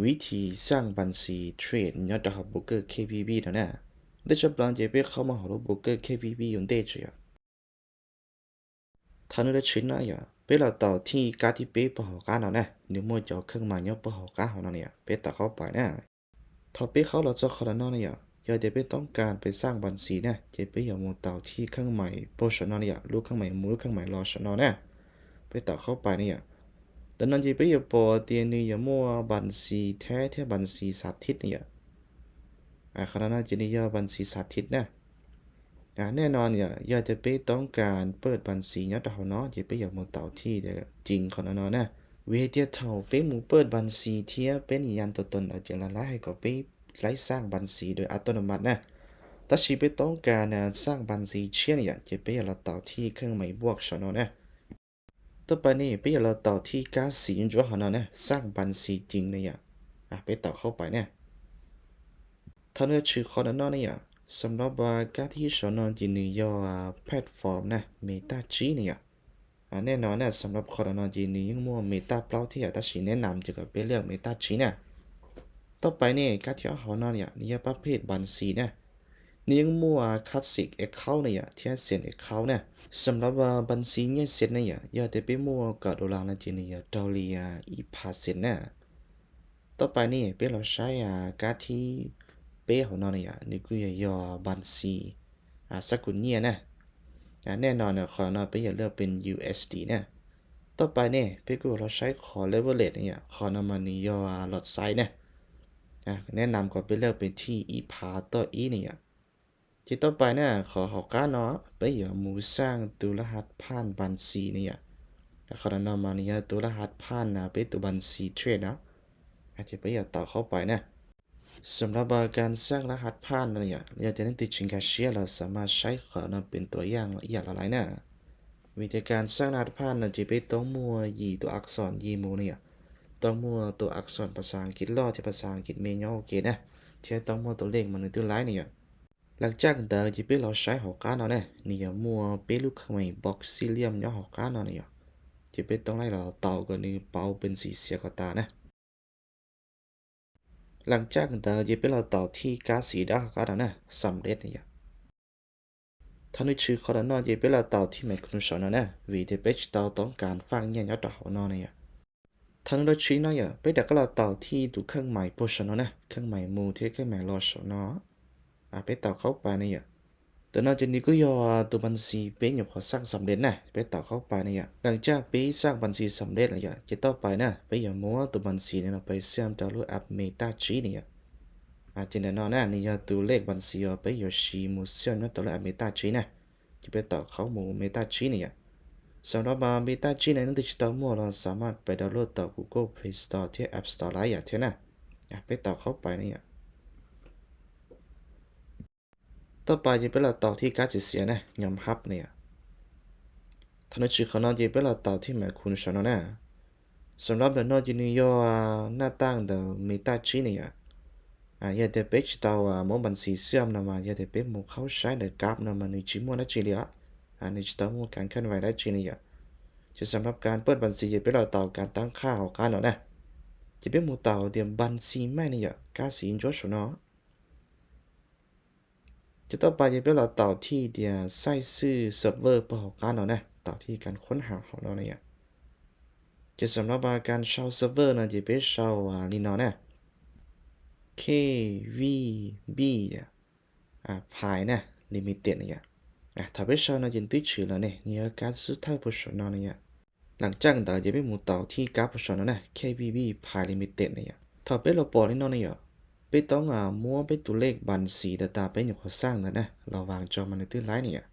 วิธีสร้างบัญชีเทรดยอดดอกโบรกเกอร์ KPB เท่านั้นได้จะปลางเจ็บเข้ามาหาโบรกเกอร์ KPB อยู่ได้จ้ะท่านได้ชินนะอย่าเป็นเราต่อที่การที่เป๊ะปะหอการเราเนี่ยเดี๋ยวมั่วจะเครื่องหมายยอปะหอการของเราเนี่ยเป๊ะตัดเข้าไปนะถ้าเป๊ะเขาเราจะขนาดนั้นเนี่ยอย่าเดี๋ยวเป๊ะต้องการไปสร้างบัญชีเนี่ยเจ็บเป๊ะอย่ามัวต่อที่เครื่องหมายโปรชนเนี่ยลูกเครื่องหมายมูลูกเครื่องหมายรอชนเนี่ยเป๊ะตัดเข้าไปเนี่ยดังนั้นเจ็บเป๊ะอย่าปอเตียนนี่อย่ามัวบัญชีแท้แท้บัญชีสาธิตเนี่ยขณะนั้นจะนี่ยาบัญชีสาธิตนะแน่นอนเนี่ยอยากจะไปต้องการเปิดบัญชียอดเขาเนาะจะไปอยากมาเต่าที่เดียจริงขนาดนั้นนะเวทีเท่าไปหมูเปิดบัญชีเทียเป็นยันตัวตนเอาจริงละให้ก็ไปไล่สร้างบัญชีโดยอัตโนมัตินะถ้าชีไปต้องการสร้างบัญชีเช่นเนี่ยจะไปอยากเราเต่าที่เครื่องหมายบวกชนนะต่อไปนี่ไปอยากเราเต่าที่การสีจุดของเราเนี่ยสร้างบัญชีจริงเนี่ยไปต่อเข้าไปเนี่ยท่านก็ชื่อคนนั้นเนี่ยสำหรับว่าการที่สอนจินยอแพลตฟอร์มนะเมตาจีเนี่ยแน่นอนนะสำหรับคนนั้นจินยังมัวเมตาเปล่าที่ตัดสินแนะนำจะกับเป็นเรื่องเมตาจีเนี่ยต่อไปเนี่ยการที่เขาเนี่ยนี่ประเภทบัญชีเนี่ยนี่ยังมัวคลาสสิกเอ็กเคาเนี่ยที่เสียนเอ็กเคาเนี่ยสำหรับว่าบัญชีเนี่ยเสร็จเนี่ยอยากจะไปมัวกับดอลลาร์นะจินเนี่ยดอลลาร์อีพาเซนเนี่ยต่อไปนี่เป็นเราใช้การที่เป้ของเราเนี่ยนี่ก็ยอบัญชีสกุลเนี่ยนะแน่นอนเนี่ยขอเราไปอย่าเลือกเป็น USD เนี่ยต่อไปเนี่ยเป้ก็เราใช้ขอ leverage เนี่ยขอนำมันนี่ยอหลอดไซส์เนี่ยแนะนำก็ไปเลือกเป็นที่อีพาต่ออีเนี่ยที่ต่อไปเนี่ยขอหอกาเนาะไปอย่ามูสร้างตัวรหัสผ่านบัญชีเนี่ยขอนำมันเนี่ยตัวรหัสผ่านนะเป็นตัวบัญชีเทรดนะอาจจะไปอย่าต่อเข้าไปนะ สำหรับการสร้างรหัสผ่านเนี่ยเราจะนั้นติดชิงแคชเชียร์เราสามารถใช้ขอนำเป็นตัวอย่างละเอียดอะไรนะวิธีการสร้างรหัสผ่านจะไปต้องมัวยีตัวอักษรยีมูเนี่ยต้องมัวตัวอักษรภาษาอังกฤษล่อที่ภาษาอังกฤษเมนยอโอเคนะที่ต้องมัวตัวเลขมันในตัวไลน์เนี่ยหลังจากนั้นจะไปเราใช้หอกการเนี่ยนี่มัวเป็นลูกขมายบ็อกซิเลียมยอหอกการเนี่ยจะไปต้องไล่เราเต่ากันนี่เป่าเป็นสีเสียกตานะ หลังจากนั้นจะไปเราต่อที่ก๊าซสีดาก็ได้นะสำเร็จเนี่ยท่านชื่อเขาแล้วนอจะไปเราต่อที่แมคคุนชอนนะวิธีเปจต่อต้องการฟังเนี่ยยอดต่อนอเนี่ยท่านรู้ชื่อเนี่ยไปเด็กก็เราต่อที่ดูเครื่องหมายโพชนนะเครื่องหมายมูที่เครื่องหมายรอชนไปต่อเข้าไปเนี่ยแต่นอกจากนี้ก็ยอตัวบัญชีเป็นอยู่ขอสร้างสำเร็จนะไปต่อเข้าไปเนี่ยหลังจากไปสร้างบัญชีสำเร็จแล้วจะต่อไปนะไปอย่างมัวตัวบัญชีเนี่ยเราไปเชื่อมต่อรูปแอปเมตาจีเนี่ยจินแน่นอนนะนี่จะตัวเลขบัญชีไปอยู่ชีมูเซียนนั่นตัวเลขเมตาจีนะจะไปต่อเข้าหมู่เมตาจีเนี่ยสำหรับเมตาจีในนั้นดิจิตอลมั่วเราสามารถไปดาวน์โหลดต่อ Google Play Store ที่ App Store หลายอย่างเท่านะไปต่อเข้าไปเนี่ยต่อไปจะเป็นเราต่อที่การเสียนะยอมรับเนี่ยท่านชื่อเขานอนจะเป็นเราต่อที่แม่คุณชนนะสำหรับเดินนอกจากนี้ย่อหน้าตั้งเดเมตาจีเนี่ยอยากจะไปจิตาวมองบัญชีเสื่อมนะมาอยากจะไปมองเข้าใช้ในกราฟนะมันในจิมวนะจีเลียในจิตาวมองการเคลื่อนไหวได้จีเนี่ยจะสำหรับการเปิดบัญชีจะเป็นเราต่อการตั้งค่าของการเนาะนะจะเป็นหมู่ต่อเดียมบัญชีแม่เนี่ยการสินจดชเนาะจะต่อไปจะเป็นเราต่อที่เดียใส่ซื่อเซิร์ฟเวอร์เพื่อของการเนาะนะต่อที่การค้นหาของเราเนี่ยจะสำหรับการเช่าเซิร์ฟเวอร์นะจะเป็นเช่าลีนอนะ KVB เนี่ยภายนะลิมิเต็ดเนี่ยถ้าเป็นเช่านะยินติดชื่อแล้วเนี่ยนี่การสุดท้ายผู้ชนะเนี่ยหลังจากนั้นจะเป็นหมู่ต่อที่การผู้ชนะนะ KVB ภายลิมิเต็ดเนี่ยถ้าเป็นเราปอนี่นอนเนี่ยไปต้องมั่วไปตัวเลขบัญชีแต่ตาเป็นอย่างเขาสร้างแล้วนะเราวางจอมันในตื้นไลน์เนี่ย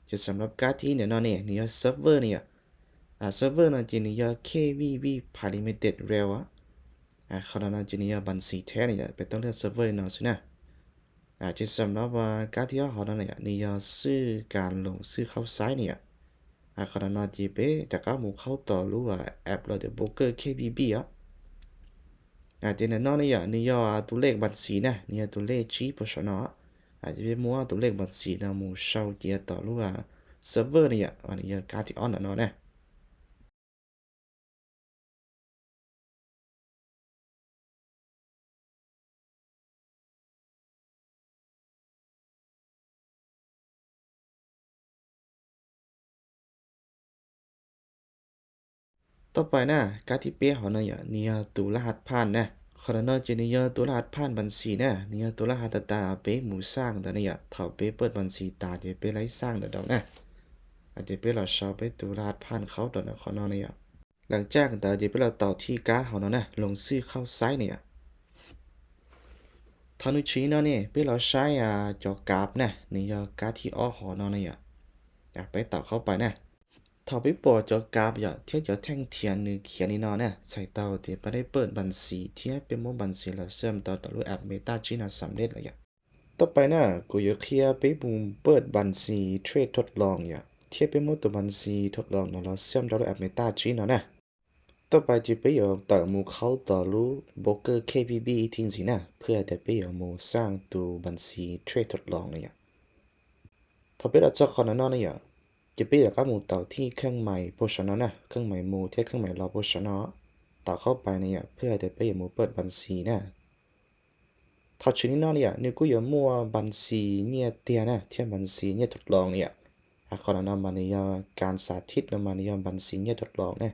จะสำหรับการที่เนี่ยนอนเนี่ยนี่เซิร์ฟเวอร์เนี่ยเซิร์ฟเวอร์นะจะนี่ KVB ภายลิมิเต็ดเร็วเขานั้นจะนี่บัญชีแท้เนี่ยไปต้องเลือกเซิร์ฟเวอร์เนาะสินะจะสำหรับการที่เขานั้นเนี่ยนี่ซื้อการลงซื้อเข้าไซต์เนี่ยเขานั้นจะไปจากการหมู่เข้าต่อรู้ว่าแอปเราเดี๋ยวโบรกเกอร์ KBB จะแน่นอนเนี่ยนี่ตัวเลขบัญชีนะนี่ตัวเลขชี้พอชนะจะเป็นมัวตัวเลขบัญชีนะมูเช่าเดียต่อรู้ว่าเซิร์ฟเวอร์เนี่ยวันนี้การที่ออนเนาะนะ ต่อไปนะการที่เป้เขาเนี่ยเนี่ยตัวรหัสผ่านนะคนนั้นจะเนี่ยตัวรหัสผ่านบัญชีนะเนี่ยตัวรหัสตาเป้หมู่สร้างแต่เนี่ยถ้าเป้เปิดบัญชีตาจะเป้ไล่สร้างเดี๋ยวนะอาจจะเป้เราชอบเป้ตัวรหัสผ่านเขาตอนนั้นคนนั้นเนี่ยหลังจากแต่จะเป้เราต่อที่การเขาเนี่ยลงชื่อเข้าไซต์เนี่ยทานุชีเนาะเนี่ยเป้เราใช้จอกราฟนะเนี่ยการที่อ้อหอเนาะเนี่ยอยากไปต่อเข้าไปนะ ถ้าไปปอจอกราฟอย่าเที่ยวจะแท่งเทียนหรือเขียนนี่นอนเนี่ยใส่เตาเดี๋ยวไปได้เปิดบัญชีเที่ยเป็นโมบัญชีแล้วเชื่อมต่อรูปแอปเมตาจีน่าสำเร็จเลยอ่ะต่อไปนะกูอยากเคลียร์ไปบูมเปิดบัญชีเทรดทดลองอย่าเที่ยเป็นโมตัวบัญชีทดลองแล้วเชื่อมต่อรูปแอปเมตาจีน่านะต่อไปจะไปอยู่ต่อมูเขาต่อรู้โบรกเกอร์ KBB ทิ้งสินะเพื่อจะไปอยู่มูสร้างตัวบัญชีเทรดทดลองเลยอ่ะถ้าไปเราเจาคนนั้นเนี่ย จะไปอยากกับหมูเต่าที่เครื่องหมายโภชนะนะเครื่องหมายหมูที่เครื่องหมายรอโภชนะต่อเข้าไปเนี่ยเพื่อจะไปอยากหมูเปิดบัญชีนะถ้าชนิดนั้นเนี่ยนี่กูอยากมัวบัญชีเนี่ยเตียนะที่บัญชีเนี่ยทดลองเนี่ยคนนั้นมันเนี่ยการสาธิตมันเนี่ยบัญชีเนี่ยทดลองเนี่ย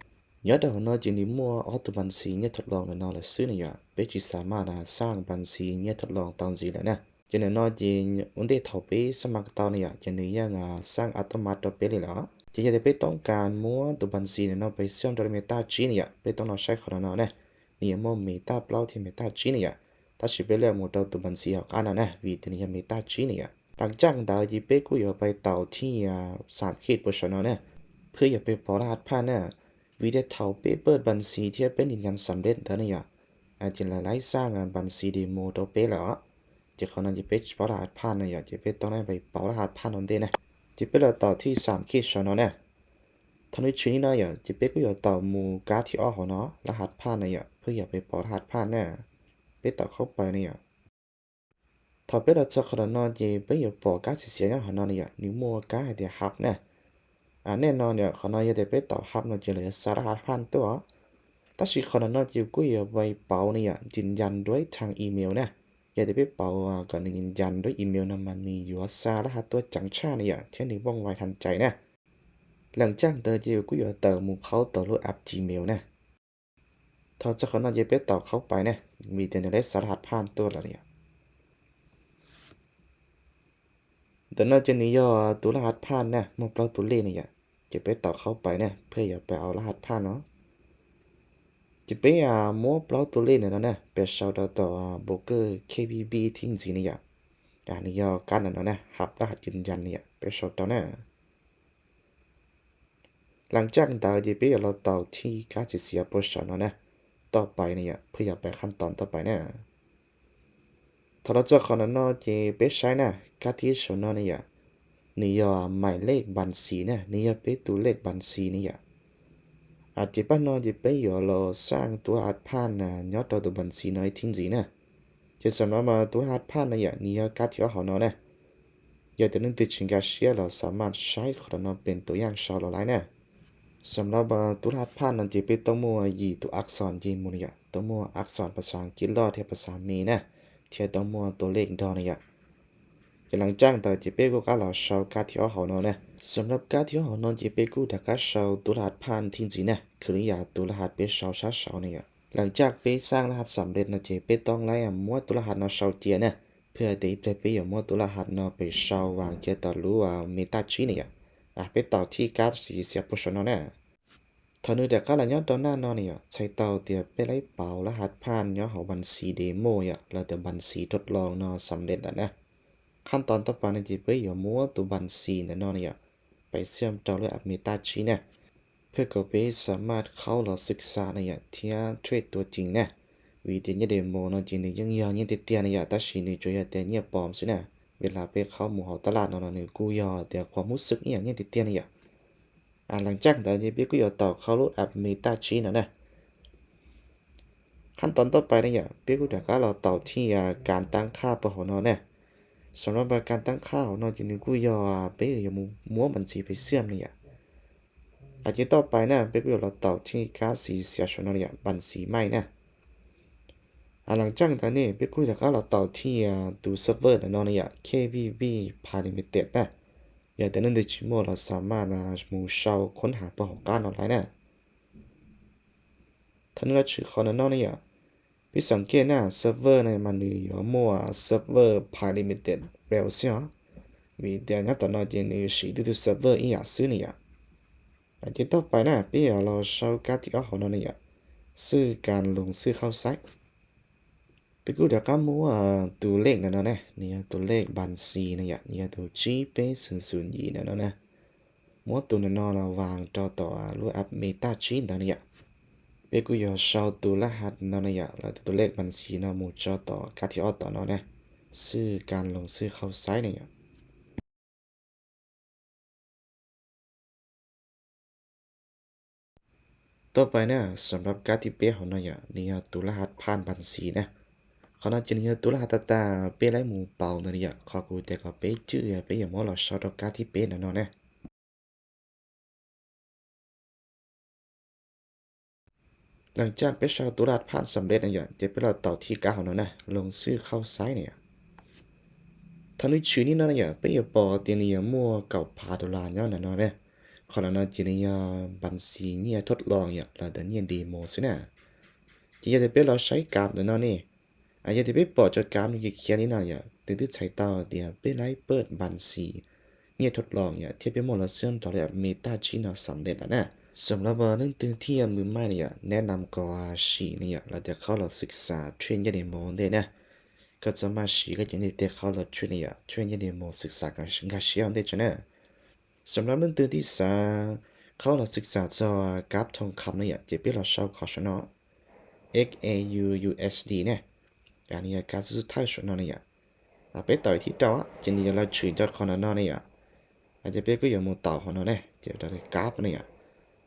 ยอดเดี๋ยวเราจะนี่มัวเอาตัวบัญชีเนี่ยทดลองเนี่ยเราซื้อเนี่ยไปจีสามารถสร้างบัญชีเนี่ยทดลองตามสิเลยนะจะเนี่ยเราจะวันที่ถอไปสมัครตอนเนี่ยจะเนี่ยยังสร้างอัตโนมัติไปเลยเหรอ จะจะไปต้องการมัวตัวบัญชีเนี่ยเราไปเชื่อมต่อเมตาจีเนี่ยไปต้องเราใช้ของเราเนี่ยนี่มั่วเมตาเปล่าที่เมตาจีเนี่ยถ้าสิไปเรียกมัวตัวบัญชีเอากันนะวิธีนี้เมตาจีเนี่ยหลังจากดาวจีไปกูอยากไปต่อที่3 ขีดโพชนเนี่ยเพื่ออยากไปพอรหัสผ่านเนี่ยวิธีเท่าไปเปิดบัญชีที่เป็นยืนยันสำเร็จเท่านี้อาจจะหลายๆสร้างบัญชีดีโมตัวไปแล้วจะคนนั้นจะไปพอรหัสผ่านเนี่ยจะไปต้องได้ไปเป่ารหัสผ่านนั่นเองนะจะไปเราต่อที่3 ขีดชนเนี่ย ทางนี้ชี้นะอย่าจะเป็กก็อย่าต่อมูการ์ดที่อ้อหัวเนาะรหัสผ่านนะอย่าเพื่ออย่าไปปลอรหัสผ่านแน่เป็กต่อเข้าไปเนี่ยถ้าเป็กเราจะขนาดนอนจะเป็กอย่าปลอการ์ดเสียๆหัวนอนเนี่ยนิ้วมัวการ์ดเดี๋ยวหับแน่แน่นอนเนี่ยขนาดอย่าได้เป็กต่อหับเนาะจะเหลือสารหัสผ่านตัวแต่สิขนาดนอนจะกูอย่าไปเป่าเนี่ยยืนยันด้วยทางอีเมลนะอย่าได้ไปเป่าก่อนยืนยันด้วยอีเมลนะมันมีอยู่สารหัสตัวจังชาเนี่ยที่นี่ว่องไวทันใจนะหลังจากเดินจะกูอย่าเติมมูเขาต่อรูปแอป Gmail นะ ถ้าจะขนาดเย็บเป็ดต่อเข้าไปเนี่ยมีแต่ในเลสสารหัสผ่านตัวละเนี่ยแต่น่าจะนี่ย่อตัวรหัสผ่านเนี่ยมันเปล่าตัวเลขเนี่ยจะไปต่อเข้าไปเนี่ยเพื่ออย่าไปเอารหัสผ่านเนาะจะไปมัวเปล่าตัวเลขเนี่ยนะไปเช่าต่อโบรกเกอร์ KBB ทิ้งสิเนี่ยนี่ย่อกันนั่นนะหับรหัสยืนยันเนี่ยไปเช่าต่อเนี่ยหลังจากดาวจะไปเราต่อที่การเสียโพสต์เนาะนะต่อไปเนี่ยเพื่ออย่าไปขั้นตอนต่อไปเนี่ย ถ้าเราจะขอนั้นเนาะจะไปใช้นะการที่ชนเนาะเนี่ยนี่ยหมายเลขบัญชีเนี่ยนี่ไปตัวเลขบัญชีเนี่ยอาจจะป้าเนาะจะไปอยู่เราสร้างตัวอัดผ่านนะยอดตัวบัญชีน้อยทิ้งสินะจะสำหรับมาตัวอัดผ่านเนี่ยนี่การที่เขาเนาะเนี่ยอยากจะนึกถึงชิงกาเชียเราสามารถใช้ของเราเป็นตัวอย่างชาวเราได้นะสำหรับตัวอัดผ่านนั้นจะเป็นตัวมัวยีตัวอักษรยีมูเนี่ยตัวมัวอักษรภาษาอังกฤษรอเทียบภาษามีนะเทียบตัวมัวตัวเลขดอเนี่ย หลังจากแต่จีเป้กูก็เราชาวการที่เขาเนาะเนี่ยสำหรับการที่เขาเนาะจีเป้กูถ้าก็ชาวตัวรหัสผ่านทิ้งจีเนี่ยคืออยากตัวรหัสเป็นชาวชาชาวเนี่ยหลังจากเป้สร้างรหัสสำเร็จนะจีเป้ต้องไล่มั่วตัวรหัสเนาะชาวเจียเนี่ยเพื่อเดี๋ยวจะไปอยู่มั่วตัวรหัสเนาะไปชาววางเจต่อรู้เมตาจีเนี่ยไปต่อที่การสีเสียบโพชเนาะเนี่ยทานุเดียก็หลังย้อนตอนหน้าเนาะเนี่ยใช้เตาเดียวไปไล่เป่ารหัสผ่านย้อนของบัญชีเดโมอ่ะแล้วแต่บัญชีทดลองเนาะสำเร็จแล้วนะ ขั้นตอนต่อไปนี่จะไปอยู่มัวตัวบัญชีแน่นอนเนี่ยไปเชื่อมต่อด้วยแอปเมตาชีเนี่ยเพื่อก็ไปสามารถเข้าเราศึกษาเนี่ยที่เทรดตัวจริงเนี่ยวิธีเนี่ยเดโมเนาะจริงเนี่ยยังยาวยังติดเตียนเนี่ยแต่ชีนี่จะแต่เนี่ยปลอมสินะเวลาไปเข้าหมู่หอตลาดเนาะเนี่ยกูยอแต่ความรู้สึกเนี่ยยังติดเตียนเนี่ยหลังจากนั้นเนี่ยกูยอต่อเข้ารูปแอปเมตาชีนะขั้นตอนต่อไปเนี่ยกูเดี๋ยวก็เราต่อที่การตั้งค่าเปิดหัวเนาะเนี่ย สำหรับการตั้งค่าของนอกจากนี้กูยอไปอย่ามัวบัญชีไปเสื่อมเนี่ยอาทิตย์ต่อไปนะไปกูเราต่อที่การสีเสียชนเนี่ยบัญชีใหม่นะหลังจากนั้นนี่ไปกูจะก็เราต่อที่ตัวเซิร์ฟเวอร์นะนอนเนี่ย KBB Limited นะอย่างแต่นั้นเดชิโมเราสามารถมูเชาค้นหาประกอบการออนไลน์นะ ท่านเราชื่อคอนนอเนี่ยพี่สังเกตนะเซิร์ฟเวอร์ในมันอยู่มั่วเซิร์ฟเวอร์พาริมิเต็ดเร็วเสียมีเดียวนัดตอนนั้นจะนี่สิดูเซิร์ฟเวอร์อีกอย่างซื้อเนี่ยอาจจะต่อไปนะพี่เราชอบการที่เขาคนนั้นเนี่ยซื้อการลงซื้อเข้าไซต์พี่กูเดี๋ยวก็มัวตัวเลขนั่นนะเนี่ยตัวเลขบัญชีเนี่ยตัว GP 002นั่นนะมัวตัวนั้นเราวางต่อรู้แอปเมตาจีนนั่นเนี่ย bây giờ sau tu lá hạt nó này là tuเลขบัญชีnó một choต่อการที่ออต่อเนาะนะซื้อการลงซื้อเข้าไซต์เนี่ยต่อไปเนี่ยสำหรับการที่เป้ของเราเนี่ยตุลหัสผ่านบัญชีนะเขาน่าจะเนี่ยตุลหัสตาเป้ไรหมูเป่าเนี่ยเขากูแต่ก็เป้ชื่อเป้อย่างว่าเราชอบการที่เป้นะเนาะนะหลังจากเป้ชาวตุลหัสผ่านสำเร็จเนี่ยจะไปเราต่อที่การของเรานะลงซื้อเข้าไซต์เนี่ย 他们去年那呀，不要报点你呀莫搞爬到烂样那呢，可能那今年呀办事呢ทดลอง呀，แล้วแต่เนี่ยดีโมสินะที่จะเป็นเราใช้กราฟนะนี่อาจจะเป็นปอดจดกราฟนี่เขียนนี่นะ呀ถึงที่ใช้ต่อเดี๋ยวเป็นไรเปิดบัญชีเนี่ยทดลอง呀ที่เป็นโมเราเชื่อมต่อเลยเมตาจีน่าสำเร็จแล้วนะสำหรับเรื่องตื่นที่มือใหม่เนี่ยแนะนำก็สีเนี่ยเราจะเข้าเราศึกษาเทรนยันเดโมได้นะ ก็จะมาสีก็ยังได้เด็กเขาเราช่วยเนี่ยช่วยยังได้มศึกษาการเชื่อมได้จ้ะนะสำหรับเรื่องตื่นที่สามเขาเราศึกษาจะกราฟทองคำเนี่ยจะเป็นเราชอบขอชนะ XAUUSD เนี่ยอันนี้การสุดท้ายชนะเนี่ยไปต่อยที่ต่อจะนี่เราช่วยจอดคนนั้นเนี่ยอาจจะเป็นก็ยังมุดต่อคนนั้นเนี่ยเดี๋ยวเรากราฟเนี่ย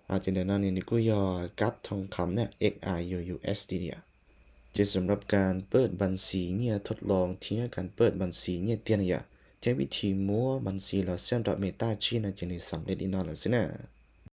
อาจจะเดี๋ยวนั้นนี่ก็ยอกราฟทองคำเนี่ย XRUUSD เนี่ย จะสำหรับการเปิดบัญชีเนี่ยทดลองที่การเปิดบัญชีเนี่ยเตียนเนี่ยจะวิธีมั่วบัญชีเราเชื่อมต่อเมตาจีน่าจะในสำเร็จอีกนอนแล้วสินะ